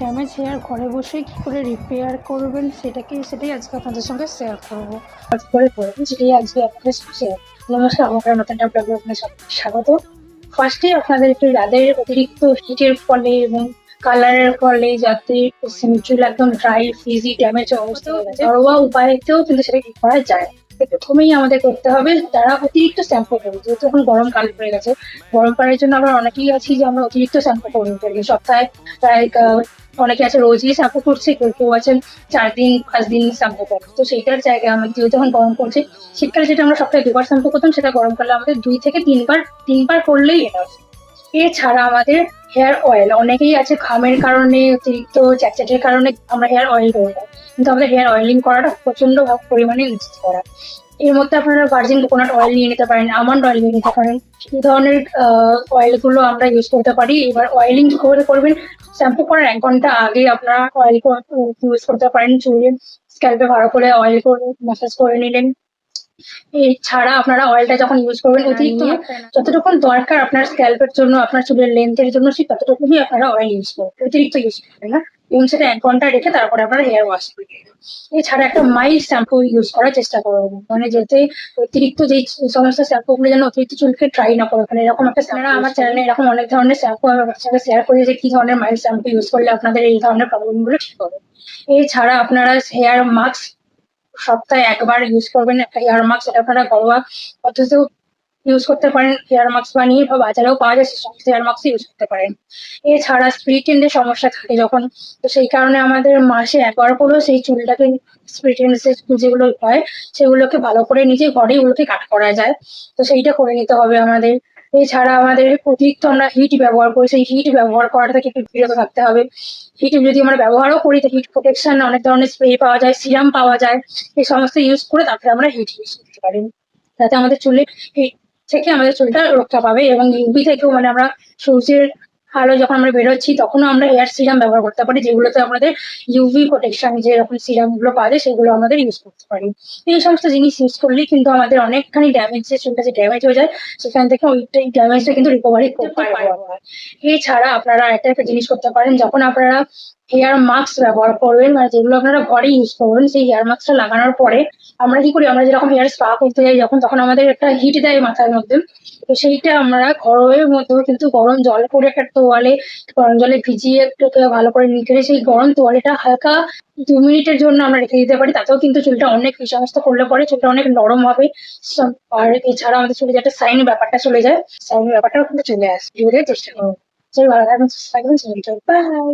Damage hair ঘরে বসে কি করে রিপেয়ার করবেন সেটাই আজকে আপনাদের সঙ্গে শেয়ার করবো। কাজ করে পড়বেন সেটাই আজকে আপনাদের সঙ্গে শেয়ার। নমস্কার, আমার নতুন একটা ব্লগে আপনাদের স্বাগত। ফার্স্টে আপনাদেরকে যাদের অতিরিক্ত হিটের ফলে এবং কালারের ফলে যাতে চুল একদম ড্রাই ফ্রিজি ড্যামেজ অবস্থা হয়ে গেছে, ঘরোয়া উপায়তেও কিন্তু সেটা ঠিক করা যায়। প্রথমেই আমাদের করতে হবে, যারা অতিরিক্ত শ্যাম্পু করবে, যেহেতু এখন গরমকাল পড়ে গেছে, গরমকালের জন্য আমরা অনেকেই আছি যে আমরা অতিরিক্ত শ্যাম্পু করে নিতে পারি। সপ্তাহে প্রায় অনেকে আছে রোজই শ্যাম্পু করছে, কেউ আছেন 4 দিন 5 দিন শ্যাম্পু করে। তো সেইটার জায়গায় আমাদের যেহেতু এখন গরম পড়ছে, শীতকালে যেটা আমরা সপ্তাহে 2বার শ্যাম্পু করতাম, সেটা গরমকালে আমাদের 2 থেকে 3বার করলেই এনাফ। এছাড়া আমাদের হেয়ার অয়েল, অনেকেই আছে ঘামের কারণে অতিরিক্ত চ্যাটচ্যাটের কারণে আমরা হেয়ার অয়েল করবো, কিন্তু আমাদের হেয়ার অয়েলিং করাটা প্রচন্ড পরিমাণে ইউজ করা। এর মধ্যে আপনারা ভার্জিন কোকোনাট অয়েল নিয়ে নিতে পারেন, আমন্ড অয়েল নিয়ে নিতে পারেন। এই ধরনের অয়েল গুলো আমরা ইউজ করতে পারি। এবার অয়েলিং করে করবেন, শ্যাম্পু করার 1 ঘন্টা আগে আপনারা অয়েল ইউজ করতে পারেন। চুলে স্ক্যাল্পে ভালো করে অয়েল করে ম্যাসাজ করে নিলেন। এছাড়া আপনারা অয়েলটা যখন ইউজ করবেন, অতিরিক্ত যতটুকু দরকার আপনার স্ক্যাল্পের জন্য, আপনার চুলের লেন্থের জন্য, ঠিক ততটুকুই আপনারা অয়েল ইউজ করবেন, অতিরিক্ত ইউজ করবেন না। এবং সেটা 1 ঘন্টা রেখে তারপরে আপনারা হেয়ার ওয়াশ করবেন। এছাড়া একটা মাইল্ড শ্যাম্পু ইউজ করার চেষ্টা করবেন, মানে যাতে অতিরিক্ত যেই সমস্ত শ্যাম্পু গুলো যেন অতিরিক্ত চুলকে ট্রাই না করে ফেলে, এরকম একটা শ্যাম্পু। আমার চ্যানেলে এরকম অনেক ধরনের শ্যাম্পু আমি আপনার সঙ্গে শেয়ার করি যে কি ধরনের মাইল্ড শ্যাম্পু ইউজ করলে আপনাদের এই ধরনের প্রবলেম গুলো ঠিক হবে। এছাড়া আপনারা হেয়ার মাস্ক সপ্তাহে 1বার ইউজ করবেন, একটা হেয়ার মাস্ক। এটা আপনারা ঘরোয়া পদ্ধতিতেও ইউজ করতে পারেন, হেয়ার মাস্ক বানিয়ে, বা বাজারেও পাওয়া যায়, সেই সমস্ত হেয়ার মাস্ক ইউজ করতে পারেন। এছাড়া স্প্লিট এন্ডের সমস্যা থাকে যখন, তো সেই কারণে আমাদের মাসে 1বার করেও সেই চুলটাকে স্প্লিট এন্ড যেগুলো হয় সেগুলোকে ভালো করে নিজে ঘরেই ওগুলোকে কাট করা যায়, তো সেইটা করে নিতে হবে আমাদের। এছাড়া আমাদের অতিরিক্ত আমরা হিট ব্যবহার করি, সেই হিট ব্যবহার করাটা থেকে একটু বিরত থাকতে হবে। হিট যদি আমরা ব্যবহারও করি, তো হিট প্রোটেকশন অনেক ধরনের স্প্রে পাওয়া যায়, সিরাম পাওয়া যায়, এই সমস্ত ইউজ করে তারপরে আমরা হিট ইউজ করতে পারি, যাতে আমাদের চুলে হিট থেকে আমাদের চুলটা রক্ষা পাবে। এবং ইউভি থেকেও, মানে আমরা সূর্যের আলো যখন আমরা বেরোচ্ছি তখনও আমরা হেয়ার সিরাম ব্যবহার করতে পারি, যেগুলোতে আমাদের ইউভি প্রোটেকশন যেরকম সিরাম গুলো পাওয়া যায় সেগুলো আমাদের ইউজ করতে পারি। এই সমস্ত জিনিস ইউজ করলেই কিন্তু আমাদের অনেকখানি ড্যামেজ, যে চুলটা যে ড্যামেজ হয়ে যায় সেখান থেকে ওই ড্যামেজটা কিন্তু রিকভারি করতে পারবো। এছাড়া আপনারা একটা জিনিস করতে পারেন, যখন আপনারা হেয়ার মাস্ক ব্যবহার করবেন, মানে যেগুলো আপনারা ঘরে ইউজ করবেন, সেই হেয়ার মাস্কটা লাগানোর পরে আমরা কি করি, আমরা যেরকম হেয়ার স্পা করতে যাই যখন, তখন আমাদের একটা হিট দেয় মাথার মধ্যে, তো সেইটা আমরা ঘরোয়ের মধ্যেও কিন্তু গরম জল করে একটা তোয়ালে, গরম জলে ভিজিয়ে একটু ভালো করে নিখেড়ে সেই গরম তোয়ালেটা হালকা 2 মিনিটের জন্য আমরা রেখে দিতে পারি, তাতেও কিন্তু চুলটা অনেক, এই সমস্ত করলে পরে চুলটা অনেক নরম হবে। আর এছাড়া আমাদের চুলে যে একটা শাইনি ব্যাপারটা চলে যায়, শাইনি ব্যাপারটাও কিন্তু চলে আসে। চেষ্টা করবো। ভালো থাকবেন, সুস্থ থাকবেন, বাই।